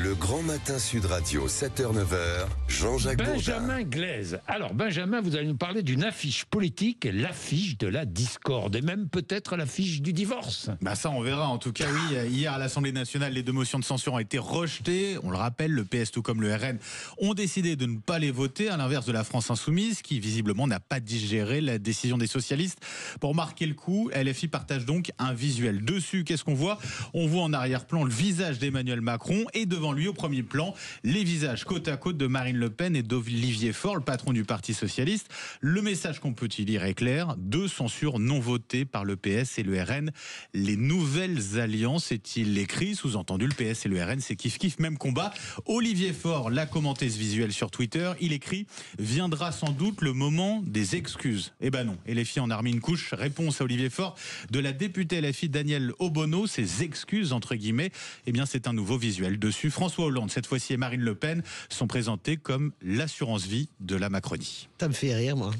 Le Grand Matin Sud Radio, 7h-9h, Jean-Jacques Bourdin. Benjamin Glaise. Alors, Benjamin, vous allez nous parler d'une affiche politique, l'affiche de la discorde, et même peut-être l'affiche du divorce. Ça, on verra. En tout cas, oui, hier à l'Assemblée nationale, les 2 motions de censure ont été rejetées. On le rappelle, le PS tout comme le RN ont décidé de ne pas les voter, à l'inverse de la France Insoumise, qui visiblement n'a pas digéré la décision des socialistes. Pour marquer le coup, LFI partage donc un visuel. Dessus, qu'est-ce qu'on voit ? On voit en arrière-plan le visage d'Emmanuel Macron et devant lui, au premier plan, les visages côte à côte de Marine Le Pen et d'Olivier Faure, le patron du Parti Socialiste. Le message qu'on peut y lire est clair. 2 censures non votées par le PS et le RN. Les nouvelles alliances, est-il écrit ? Sous-entendu, le PS et le RN, c'est kiff-kiff, même combat. Olivier Faure l'a commenté ce visuel sur Twitter. Il écrit « Viendra sans doute le moment des excuses ». Eh ben non. Et les filles en ont remis une couche. Réponse à Olivier Faure de la députée LFI Danielle Obono. Ces excuses, entre guillemets, eh bien c'est un nouveau visuel. Dessus, François Hollande, cette fois-ci, et Marine Le Pen sont présentés comme l'assurance-vie de la Macronie. Ça me fait rire, moi.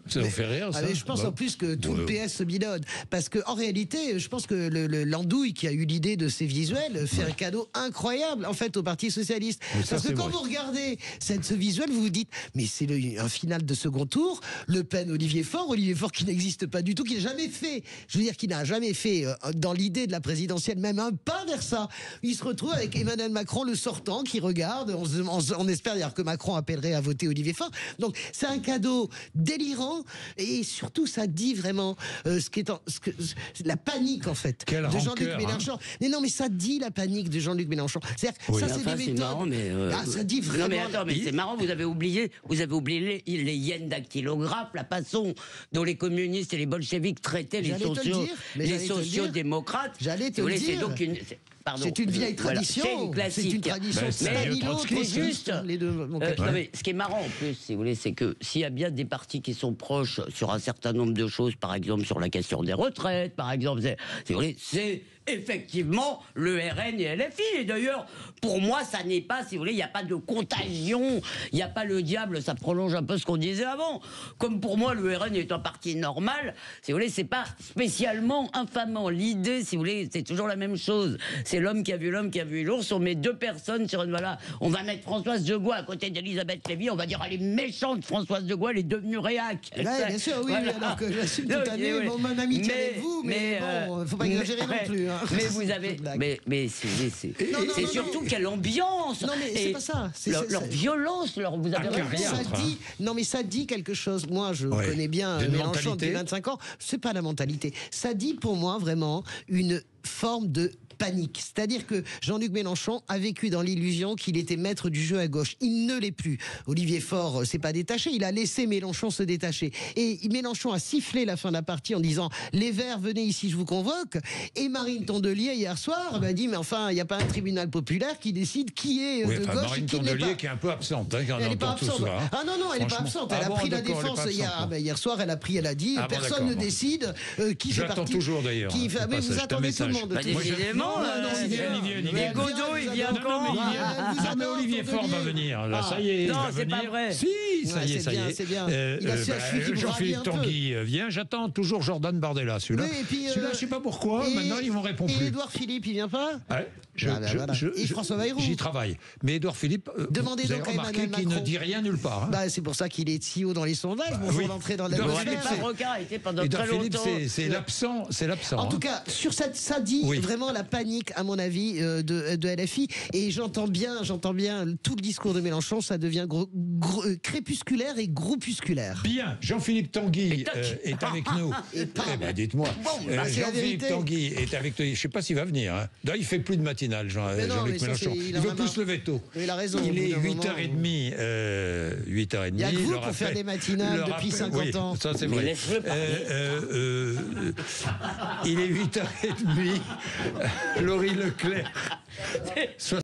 Ça vous fait rire, ça ? Je pense en plus que tout le PS se bidonne. Parce qu'en réalité, je pense que l'andouille qui a eu l'idée de ces visuels fait un cadeau incroyable, en fait, au Parti Socialiste. Parce que quand vous regardez ce visuel, vous vous dites, mais c'est un final de second tour. Le Pen, Olivier Faure qui n'existe pas du tout, qui n'a jamais fait, je veux dire, qui n'a jamais fait, dans l'idée de la présidentielle, même un pas vers ça. Il se retrouve avec Emmanuel Macron, le sortant, qui regarde. On espère d'ailleurs que Macron appellerait à voter Olivier Faure. Donc, c'est un cadeau délirant. Et surtout, ça dit vraiment la panique, en fait, de Jean-Luc Mélenchon. Mais non, mais ça dit la panique de Jean-Luc Mélenchon. C'est-à-dire, ça, c'est des méthodes. Marrant, mais ça dit vraiment. Non, mais attends, mais c'est marrant, vous avez oublié les hyènes dactylographes, la façon dont les communistes et les bolcheviks traitaient les sociodémocrates. J'allais te le dire. C'est une vieille tradition. C'est une classique. C'est une tradition. Mais juste. Les deux. Non, mais ce qui est marrant en plus, si vous voulez, c'est que s'il y a bien des partis qui sont proches sur un certain nombre de choses, par exemple sur la question des retraites, par exemple, c'est effectivement le RN et LFI. Et d'ailleurs, pour moi, ça n'est pas, si vous voulez, il n'y a pas de contagion, il n'y a pas le diable, ça prolonge un peu ce qu'on disait avant. Comme pour moi, le RN est un parti normal, si vous voulez, c'est pas spécialement infamant. L'idée, si vous voulez, c'est toujours la même chose. C'est l'homme qui a vu l'ours. On met 2 personnes sur une... Voilà, on va mettre Françoise de Gaulle à côté d'Elisabeth Lévy. On va dire, elle est méchante, Françoise de Gaulle, elle est devenue réac. Là, bien sûr, oui. Voilà. Alors que j'assume tout à fait mon amitié avec vous, mais bon, faut pas exagérer non plus. Hein. Mais vous avez... Mais c'est surtout quelle ambiance. Non, mais c'est pas ça. Leur violence, vous avez ça dit quelque chose. Moi, je connais bien Mélenchon depuis 25 ans. C'est pas la mentalité. Ça dit pour moi vraiment une forme de panique. C'est-à-dire que Jean-Luc Mélenchon a vécu dans l'illusion qu'il était maître du jeu à gauche. Il ne l'est plus. Olivier Faure s'est pas détaché, il a laissé Mélenchon se détacher. Et Mélenchon a sifflé la fin de la partie en disant « Les Verts, venez ici, je vous convoque ». Et Marine Tondelier, hier soir, m'a dit « Mais enfin, il n'y a pas un tribunal populaire qui décide qui est de gauche Marine et qui ne l'est pas ». Tondelier qui est un peu absente. Hein, elle n'est pas absente. Ah non, elle n'est pas absente. Elle a pris la défense hier soir, elle a dit « Personne ne décide qui fait partie ». J'attends toujours d'ailleurs. Mais vous attendez tout le monde. Mais Godot, il vient quand Olivier Faure va venir. Là, ça y est. Non, c'est pas vrai. Si, ça y est, ça y est. C'est bien. Il a su Jean-Philippe Tanguy vient. J'attends toujours Jordan Bardella. Celui-là, je sais pas pourquoi. Maintenant, ils vont répondre plus. Et Édouard Philippe, il vient pas ? Et François Bayrou. J'y travaille. Mais Édouard Philippe, demandez vous avez donc à remarqué Emmanuel qu'il Macron. Ne dit rien nulle part. C'est pour ça qu'il est si haut dans les sondages. Bonjour l'entrée dans la Roca a été pendant très longtemps. C'est l'absent. En tout cas, sur ça dit vraiment la panique, à mon avis, de LFI. Et j'entends bien tout le discours de Mélenchon, ça devient crépusculaire et groupusculaire. Bien, Jean-Philippe Tanguy est avec nous. Dites-moi, Jean-Philippe Tanguy est avec nous. Je ne sais pas s'il va venir. Hein. Là, il ne fait plus de matinale, Jean-Luc Mélenchon. Il veut plus se lever tôt. Il a raison. Il est 8h30. 8h30. Il y a que vous pour faire des matinales depuis 50 ans. Ça, c'est vrai. Il est 8h30. Laurie Leclerc.